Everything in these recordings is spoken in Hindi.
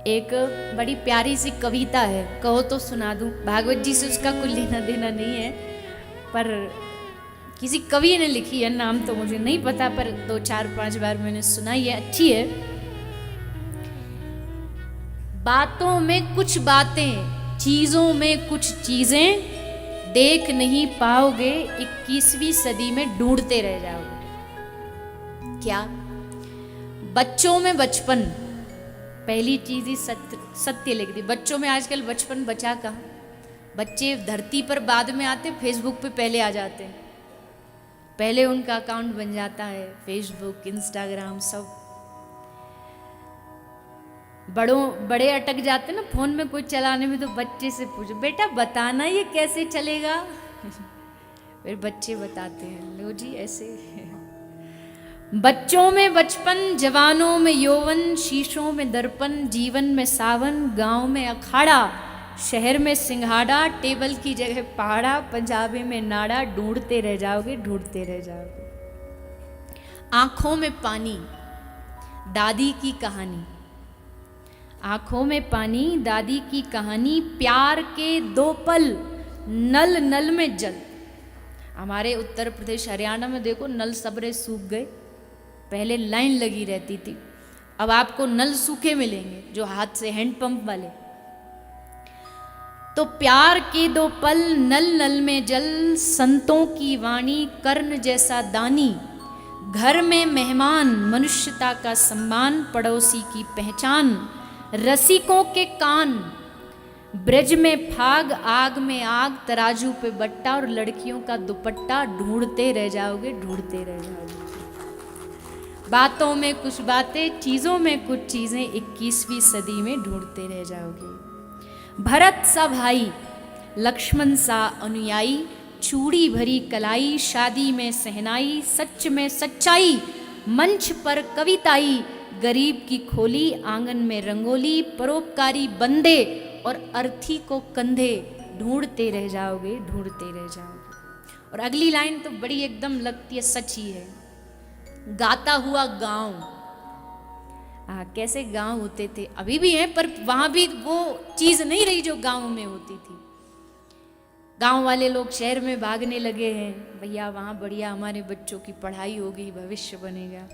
एक बड़ी प्यारी सी कविता है, कहो तो सुना दूं। भागवत जी से उसका कुछ लेना देना नहीं है, पर किसी कवि ने लिखी है, नाम तो मुझे नहीं पता, पर 2-4-5 बार मैंने सुनाई है, अच्छी है। बातों में कुछ बातें, चीजों में कुछ चीजें, देख नहीं पाओगे 21वीं सदी में ढूंढते रह जाओगे। क्या? बच्चों में बचपन, पहली चीज ही सत्य लिख दी। बच्चों में आजकल बचपन बचा कहाँ? बच्चे धरती पर बाद में आते, फेसबुक पे पहले आ जाते हैं, पहले उनका अकाउंट बन जाता है, फेसबुक, इंस्टाग्राम सब। बड़े अटक जाते ना फोन में कुछ चलाने में, तो बच्चे से पूछो बेटा बताना ये कैसे चलेगा। फिर बच्चे बताते हैं, लो जी ऐसे। बच्चों में बचपन, जवानों में यौवन, शीशों में दर्पण, जीवन में सावन, गांव में अखाड़ा, शहर में सिंघाड़ा, टेबल की जगह पहाड़ा, पंजाबी में नाड़ा, ढूंढते रह जाओगे, ढूंढते रह जाओगे। आंखों में पानी, दादी की कहानी, आंखों में पानी, दादी की कहानी, प्यार के 2 पल, नल नल में जल। हमारे उत्तर प्रदेश हरियाणा में देखो नल सबरे सूख गए, पहले लाइन लगी रहती थी, अब आपको नल सूखे मिलेंगे जो हाथ से, हैंडपंप वाले। तो प्यार के 2 पल, नल नल में जल, संतों की वाणी, कर्ण जैसा दानी, घर में मेहमान, मनुष्यता का सम्मान, पड़ोसी की पहचान, रसिकों के कान, ब्रज में फाग, आग में आग, तराजू पे बट्टा और लड़कियों का दुपट्टा, ढूंढते रह जाओगे, ढूंढते रह जाओगे। बातों में कुछ बातें, चीजों में कुछ चीजें, 21वीं सदी में ढूंढते रह जाओगे। भरत सा भाई, लक्ष्मण सा अनुयायी, चूड़ी भरी कलाई, शादी में सहनाई, सच में सच्चाई, मंच पर कविताई, गरीब की खोली, आंगन में रंगोली, परोपकारी बंदे और अर्थी को कंधे, ढूंढते रह जाओगे, ढूंढते रह जाओगे। और अगली लाइन तो बड़ी एकदम लगती है, सच ही है। गाता हुआ गांव, कैसे गांव होते थे, अभी भी हैं, पर वहां भी वो चीज नहीं रही जो गांव में होती थी। गांव वाले लोग शहर में भागने लगे हैं, भैया वहां बढ़िया हमारे बच्चों की पढ़ाई होगी, भविष्य बनेगा।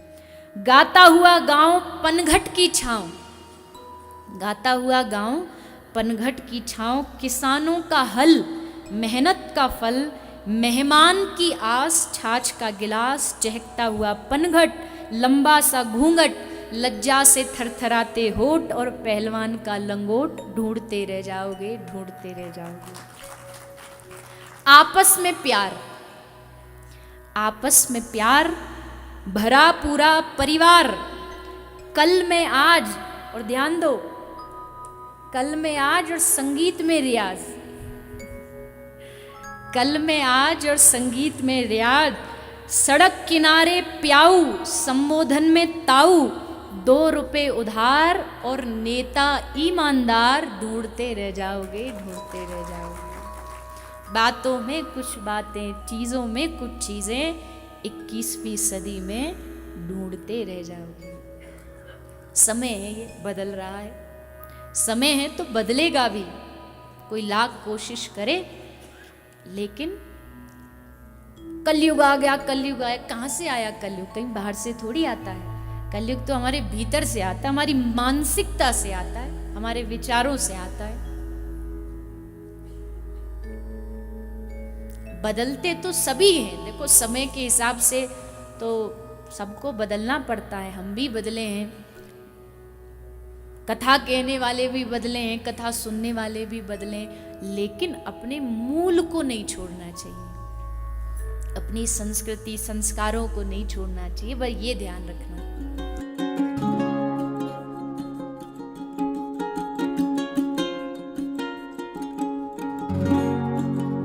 गाता हुआ गांव, पनघट की छांव, गाता हुआ गांव, पनघट की छांव, किसानों का हल, मेहनत का फल, मेहमान की आस, छाछ का गिलास, चहकता हुआ पनघट, लंबा सा घूंघट, लज्जा से थरथराते होठ और पहलवान का लंगोट, ढूंढते रह जाओगे, ढूंढते रह जाओगे। आपस में प्यार, आपस में प्यार, भरा पूरा परिवार, कल में आज, और ध्यान दो, कल में आज और संगीत में रियाज, कल में आज और संगीत में रियाज, सड़क किनारे प्याऊ, संबोधन में ताऊ, 2 रुपए उधार और नेता ईमानदार, ढूंढते रह जाओगे, ढूंढते रह जाओगे। बातों में कुछ बातें, चीजों में कुछ चीजें, 21वीं सदी में ढूंढते रह जाओगे। समय है, ये बदल रहा है, समय है तो बदलेगा भी, कोई लाख कोशिश करे, लेकिन कलयुग आ गया, कलयुग आया, कहां से आया कलयुग? कहीं बाहर से थोड़ी आता है। कलयुग तो हमारे भीतर से आता है, हमारी मानसिकता से आता है, हमारे विचारों से आता है। बदलते तो सभी हैं, देखो समय के हिसाब से तो सबको बदलना पड़ता है, हम भी बदले हैं, कथा कहने वाले भी बदले हैं, कथा सुनने वाले भी बदले, लेकिन अपने मूल को नहीं छोड़ना चाहिए, अपनी संस्कृति संस्कारों को नहीं छोड़ना चाहिए, बस ये ध्यान रखना